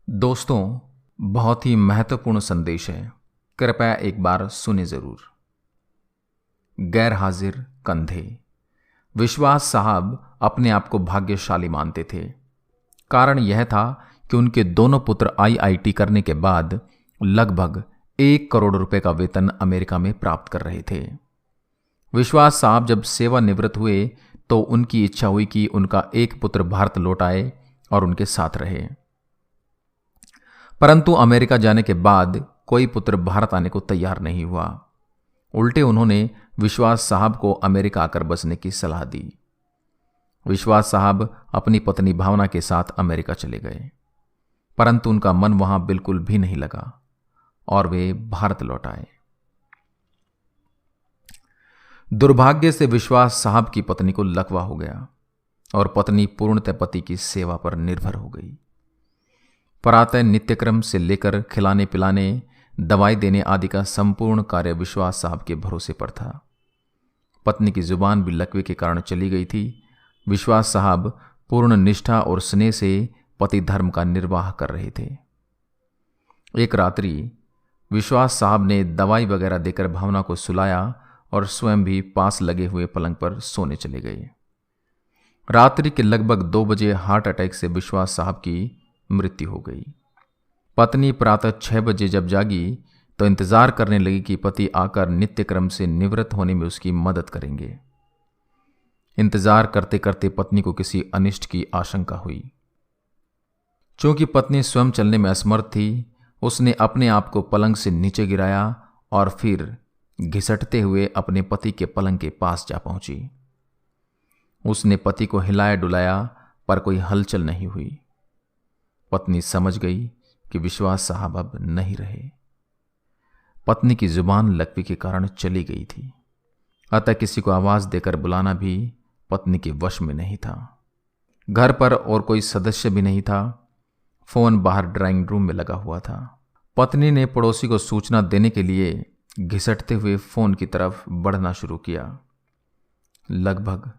दोस्तों, बहुत ही महत्वपूर्ण संदेश है। कृपया एक बार सुने जरूर। गैर हाजिर कंधे। विश्वास साहब अपने आप को भाग्यशाली मानते थे। कारण यह था कि उनके दोनों पुत्र आईआईटी करने के बाद लगभग 1 करोड़ रुपए का वेतन अमेरिका में प्राप्त कर रहे थे। विश्वास साहब जब सेवानिवृत्त हुए तो उनकी इच्छा हुई कि उनका एक पुत्र भारत लौट आए और उनके साथ रहे। परंतु अमेरिका जाने के बाद कोई पुत्र भारत आने को तैयार नहीं हुआ। उल्टे उन्होंने विश्वास साहब को अमेरिका आकर बसने की सलाह दी। विश्वास साहब अपनी पत्नी भावना के साथ अमेरिका चले गए, परंतु उनका मन वहां बिल्कुल भी नहीं लगा और वे भारत लौट आए। दुर्भाग्य से विश्वास साहब की पत्नी को लकवा हो गया और पत्नी पूर्णतः पति की सेवा पर निर्भर हो गई। प्रातः नित्यक्रम से लेकर खिलाने पिलाने, दवाई देने आदि का संपूर्ण कार्य विश्वास साहब के भरोसे पर था। पत्नी की जुबान भी लकवे के कारण चली गई थी। विश्वास साहब पूर्ण निष्ठा और स्नेह से पति धर्म का निर्वाह कर रहे थे। एक रात्रि विश्वास साहब ने दवाई वगैरह देकर भावना को सुलाया और स्वयं भी पास लगे हुए पलंग पर सोने चले गए। रात्रि के लगभग 2 बजे हार्ट अटैक से विश्वास साहब की मृत्यु हो गई। पत्नी प्रातः 6 बजे जब जागी तो इंतजार करने लगी कि पति आकर नित्यक्रम से निवृत्त होने में उसकी मदद करेंगे। इंतजार करते करते पत्नी को किसी अनिष्ट की आशंका हुई। चूंकि पत्नी स्वयं चलने में असमर्थ थी, उसने अपने आप को पलंग से नीचे गिराया और फिर घिसटते हुए अपने पति के पलंग के पास जा पहुंची। उसने पति को हिलाया डुलाया पर कोई हलचल नहीं हुई। पत्नी समझ गई कि विश्वास साहब अब नहीं रहे। पत्नी की जुबान लकवे के कारण चली गई थी, अतः किसी को आवाज देकर बुलाना भी पत्नी के वश में नहीं था। घर पर और कोई सदस्य भी नहीं था। फोन बाहर ड्राइंग रूम में लगा हुआ था। पत्नी ने पड़ोसी को सूचना देने के लिए घिसटते हुए फोन की तरफ बढ़ना शुरू किया। लगभग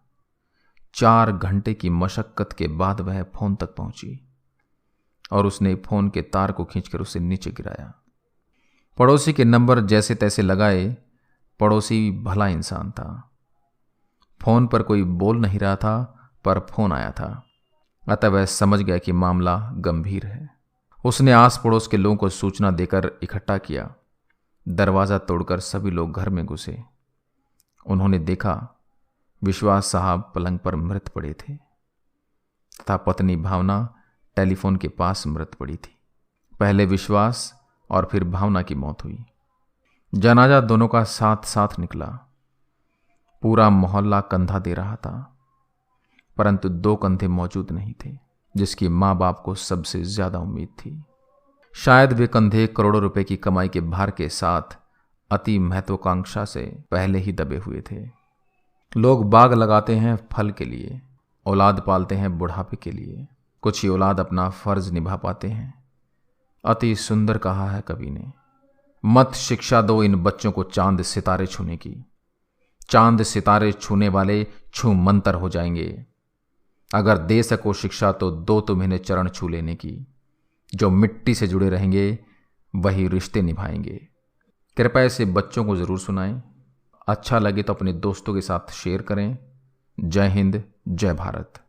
4 घंटे की मशक्कत के बाद वह फोन तक पहुंची और उसने फोन के तार को खींचकर उसे नीचे गिराया। पड़ोसी के नंबर जैसे तैसे लगाए। पड़ोसी भला इंसान था। फोन पर कोई बोल नहीं रहा था, पर फोन आया था, अतः वह समझ गया कि मामला गंभीर है। उसने आस पड़ोस के लोगों को सूचना देकर इकट्ठा किया। दरवाजा तोड़कर सभी लोग घर में घुसे। उन्होंने देखा विश्वास साहब पलंग पर मृत पड़े थे तथा पत्नी भावना टेलीफोन के पास मृत पड़ी थी। पहले विश्वास और फिर भावना की मौत हुई। जनाजा दोनों का साथ साथ निकला। पूरा मोहल्ला कंधा दे रहा था, परंतु 2 कंधे मौजूद नहीं थे जिसकी मां बाप को सबसे ज्यादा उम्मीद थी। शायद वे कंधे करोड़ों रुपए की कमाई के भार के साथ अति महत्वाकांक्षा से पहले ही दबे हुए थे। लोग बाग लगाते हैं फल के लिए, औलाद पालते हैं बुढ़ापे के लिए। कुछ ही औलाद अपना फर्ज निभा पाते हैं। अति सुंदर कहा है कवि ने, मत शिक्षा दो इन बच्चों को चांद सितारे छूने की। चांद सितारे छूने वाले छू मंतर हो जाएंगे। अगर दे सको शिक्षा तो दो तुम इन्हें चरण छू लेने की। जो मिट्टी से जुड़े रहेंगे वही रिश्ते निभाएंगे। कृपया इसे बच्चों को जरूर सुनाएं। अच्छा लगे तो अपने दोस्तों के साथ शेयर करें। जय हिंद, जय भारत।